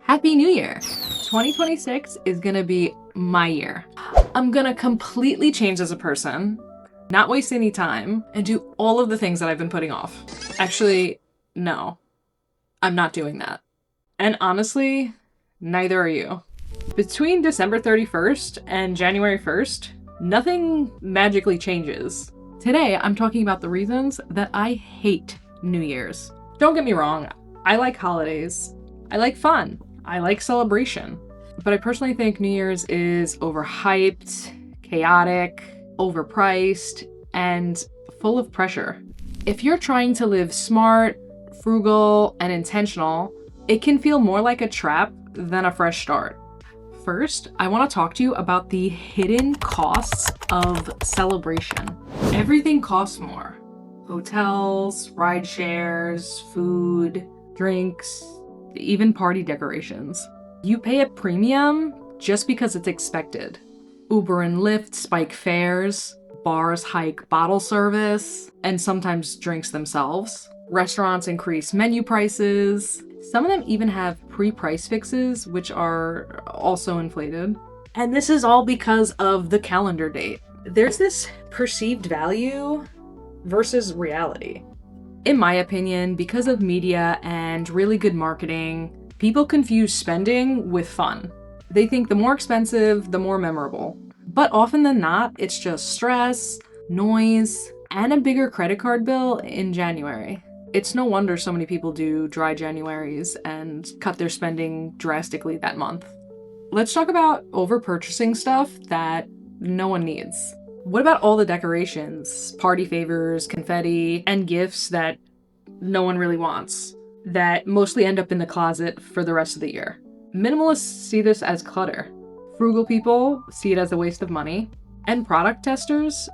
Happy New Year! 2026 is gonna be my year. I'm gonna completely change as a person, not waste any time, and do all of the things that I've been putting off. Actually, no, I'm not doing that. And honestly, neither are you. Between December 31st and January 1st, nothing magically changes. Today, I'm talking about the reasons that I hate New Year's. Don't get me wrong, I like holidays. I like fun. I like celebration. But I personally think New Year's is overhyped, chaotic, overpriced, and full of pressure. If you're trying to live smart, frugal, and intentional, it can feel more like a trap than a fresh start. First, I want to talk to you about the hidden costs of celebration. Everything costs more. Hotels, ride shares, food, drinks, even party decorations. You pay a premium just because it's expected. Uber and Lyft spike fares, bars hike bottle service, and sometimes drinks themselves. Restaurants increase menu prices. Some of them even have pre-price fixes, which are also inflated. And this is all because of the calendar date. There's this perceived value versus reality. In my opinion, because of media and really good marketing, people confuse spending with fun. They think the more expensive, the more memorable. But often than not, it's just stress, noise, and a bigger credit card bill in January. It's no wonder so many people do dry Januaries and cut their spending drastically that month. Let's talk about over-purchasing stuff that no one needs. What about all the decorations, party favors, confetti, and gifts that no one really wants, that mostly end up in the closet for the rest of the year? Minimalists see this as clutter. Frugal people see it as a waste of money. And product testers,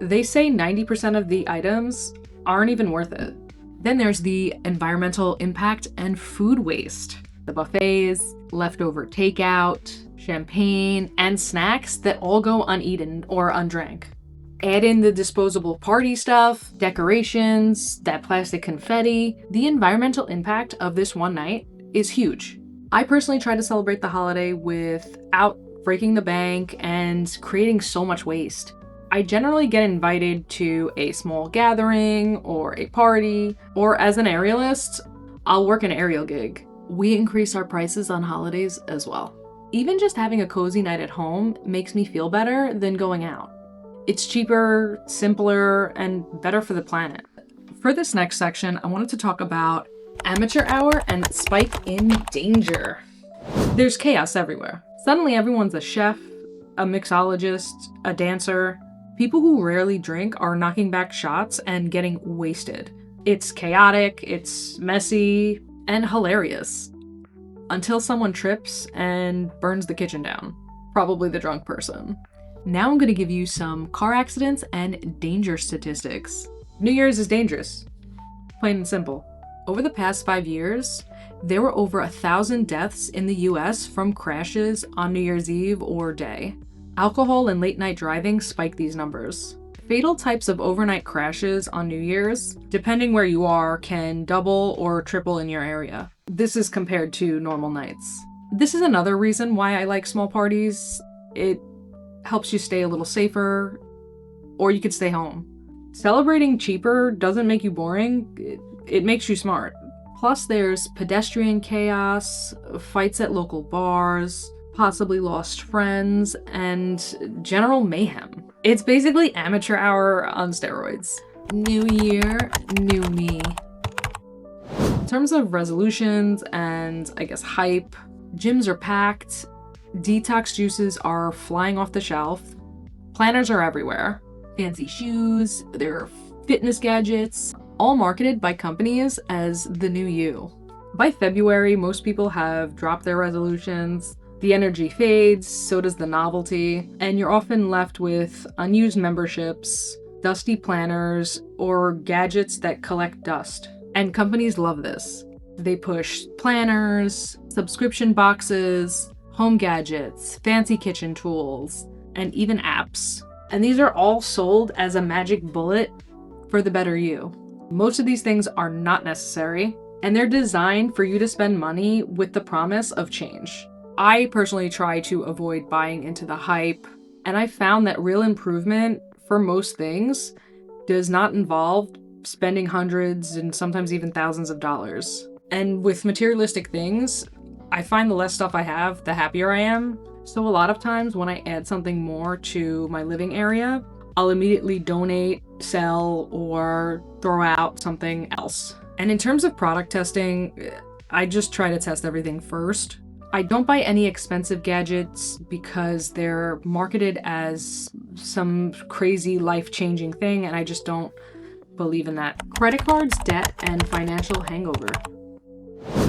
they say 90% of the items aren't even worth it. Then there's the environmental impact and food waste. The buffets, leftover takeout, champagne, and snacks that all go uneaten or undrank. Add in the disposable party stuff, decorations, that plastic confetti. The environmental impact of this one night is huge. I personally try to celebrate the holiday without breaking the bank and creating so much waste. I generally get invited to a small gathering or a party, or as an aerialist, I'll work an aerial gig. We increase our prices on holidays as well. Even just having a cozy night at home makes me feel better than going out. It's cheaper, simpler, and better for the planet. For this next section, I wanted to talk about amateur hour and spike in danger. There's chaos everywhere. Suddenly everyone's a chef, a mixologist, a dancer. People who rarely drink are knocking back shots and getting wasted. It's chaotic, it's messy, and hilarious. Until someone trips and burns the kitchen down. Probably the drunk person. Now I'm gonna give you some car accidents and danger statistics. New Year's is dangerous. Plain and simple. Over the past 5 years, there were over 1,000 deaths in the US from crashes on New Year's Eve or day. Alcohol and late night driving spike these numbers. Fatal types of overnight crashes on New Year's, depending where you are, can double or triple in your area. This is compared to normal nights. This is another reason why I like small parties. It helps you stay a little safer, or you could stay home. Celebrating cheaper doesn't make you boring, it makes you smart. Plus there's pedestrian chaos, fights at local bars, possibly lost friends, and general mayhem. It's basically amateur hour on steroids. New year, new me. In terms of resolutions and, I guess, hype, gyms are packed, detox juices are flying off the shelf, planners are everywhere, fancy shoes, there are fitness gadgets, all marketed by companies as the new you. By February, most people have dropped their resolutions. The energy fades, so does the novelty, and you're often left with unused memberships, dusty planners, or gadgets that collect dust. And companies love this. They push planners, subscription boxes, home gadgets, fancy kitchen tools, and even apps. And these are all sold as a magic bullet for the better you. Most of these things are not necessary. and they're designed for you to spend money with the promise of change. I personally try to avoid buying into the hype, and I found that real improvement for most things does not involve spending hundreds and sometimes even thousands of dollars. And with materialistic things, I find the less stuff I have, the happier I am. So a lot of times when I add something more to my living area, I'll immediately donate, sell, or throw out something else. And in terms of product testing, I just try to test everything first. I don't buy any expensive gadgets because they're marketed as some crazy life-changing thing, and I just don't believe in that. Credit cards, debt, and financial hangover.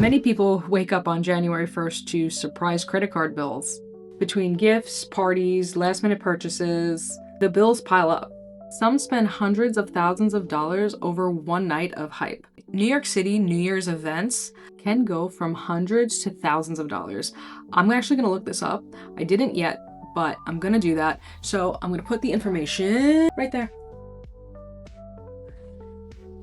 Many people wake up on January 1st to surprise credit card bills. Between gifts, parties, last-minute purchases, the bills pile up. Some spend hundreds of thousands of dollars over one night of hype. New York City New Year's events can go from hundreds to thousands of dollars. I'm actually going to look this up. I didn't yet, but I'm going to do that. So I'm going to put the information right there.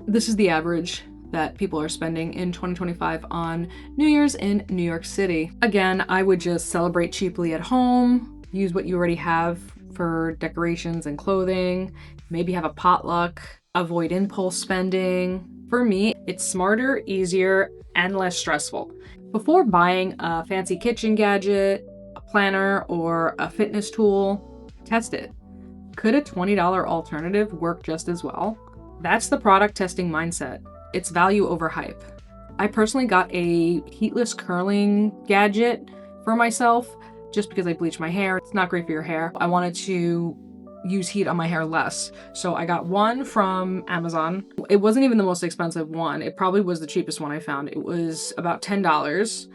This is the average that people are spending in 2025 on New Year's in New York City. Again, I would just celebrate cheaply at home, use what you already have for decorations and clothing, maybe have a potluck, avoid impulse spending. For me, it's smarter, easier, and less stressful. Before buying a fancy kitchen gadget, a planner, or a fitness tool, test it. Could a $20 alternative work just as well? That's the product testing mindset. It's value over hype. I personally got a heatless curling gadget for myself just because I bleached my hair. It's not great for your hair. I wanted to use heat on my hair less. So I got one from Amazon. It wasn't even the most expensive one. It probably was the cheapest one I found. It was about $10.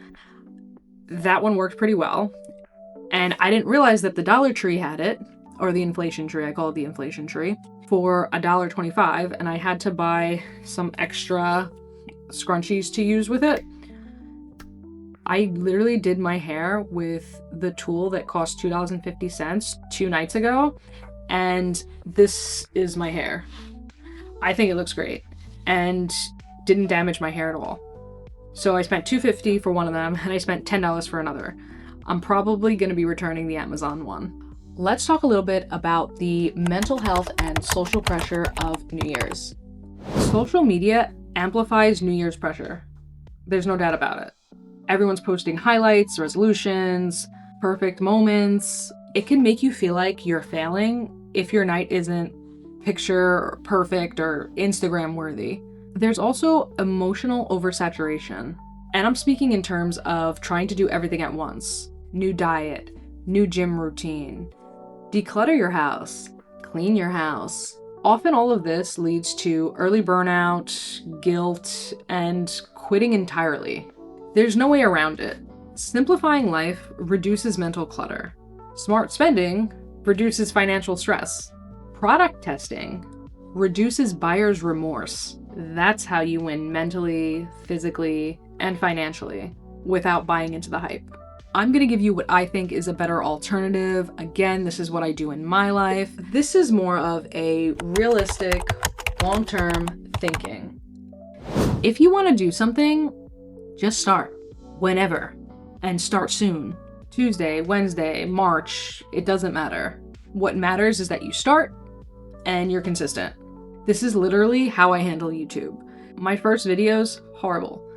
That one worked pretty well. And I didn't realize that the Dollar Tree had it, or the inflation tree, I call it the inflation tree, for $1.25, and I had to buy some extra scrunchies to use with it. I literally did my hair with the tool that cost $2.50 2 nights ago, and this is my hair. I think it looks great and didn't damage my hair at all. So I spent $2.50 for one of them, and I spent $10 for another. I'm probably going to be returning the Amazon one. Let's talk a little bit about the mental health and social pressure of New Year's. Social media amplifies New Year's pressure. There's no doubt about it. Everyone's posting highlights, resolutions, perfect moments. It can make you feel like you're failing if your night isn't picture perfect or Instagram worthy. There's also emotional oversaturation. And I'm speaking in terms of trying to do everything at once. New diet, new gym routine, declutter your house, clean your house. Often all of this leads to early burnout, guilt, and quitting entirely. There's no way around it. Simplifying life reduces mental clutter. Smart spending reduces financial stress. Product testing reduces buyer's remorse. That's how you win mentally, physically, and financially without buying into the hype. I'm going to give you what I think is a better alternative. Again, this is what I do in my life. This is more of a realistic, long-term thinking. If you want to do something, just start whenever and start soon. Tuesday, Wednesday, March, it doesn't matter. What matters is that you start and you're consistent. This is literally how I handle YouTube. My first videos, horrible.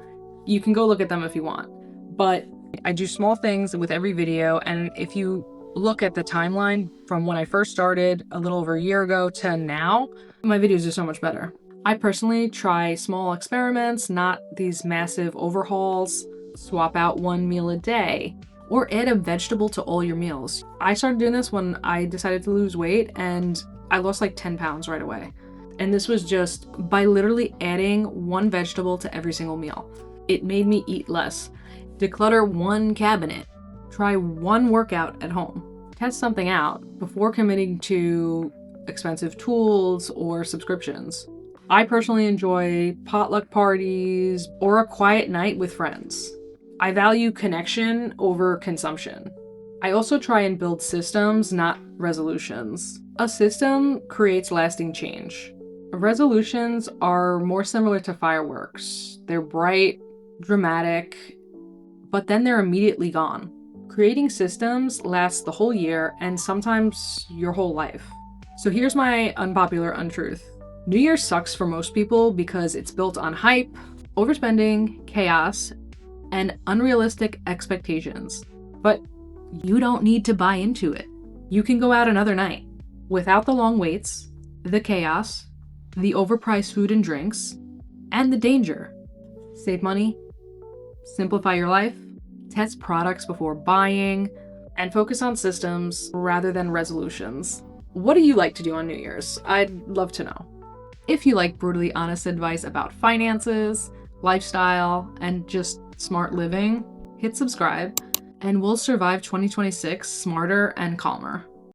You can go look at them if you want, but I do small things with every video, and if you look at the timeline from when I first started a little over a year ago to now, my videos are so much better. I personally try small experiments, not these massive overhauls. Swap out one meal a day, or add a vegetable to all your meals. I started doing this when I decided to lose weight, and I lost like 10 pounds right away. And this was just by literally adding one vegetable to every single meal. It made me eat less. Declutter one cabinet. Try one workout at home. Test something out before committing to expensive tools or subscriptions. I personally enjoy potluck parties or a quiet night with friends. I value connection over consumption. I also try and build systems, not resolutions. A system creates lasting change. Resolutions are more similar to fireworks. They're bright, dramatic, but then they're immediately gone. Creating systems lasts the whole year and sometimes your whole life. So here's my unpopular untruth. New Year sucks for most people because it's built on hype, overspending, chaos, and unrealistic expectations. But you don't need to buy into it. You can go out another night without the long waits, the chaos, the overpriced food and drinks, and the danger. Save money, simplify your life, test products before buying, and focus on systems rather than resolutions. What do you like to do on New Year's? I'd love to know. If you like brutally honest advice about finances, lifestyle, and just smart living, hit subscribe, and we'll survive 2026 smarter and calmer.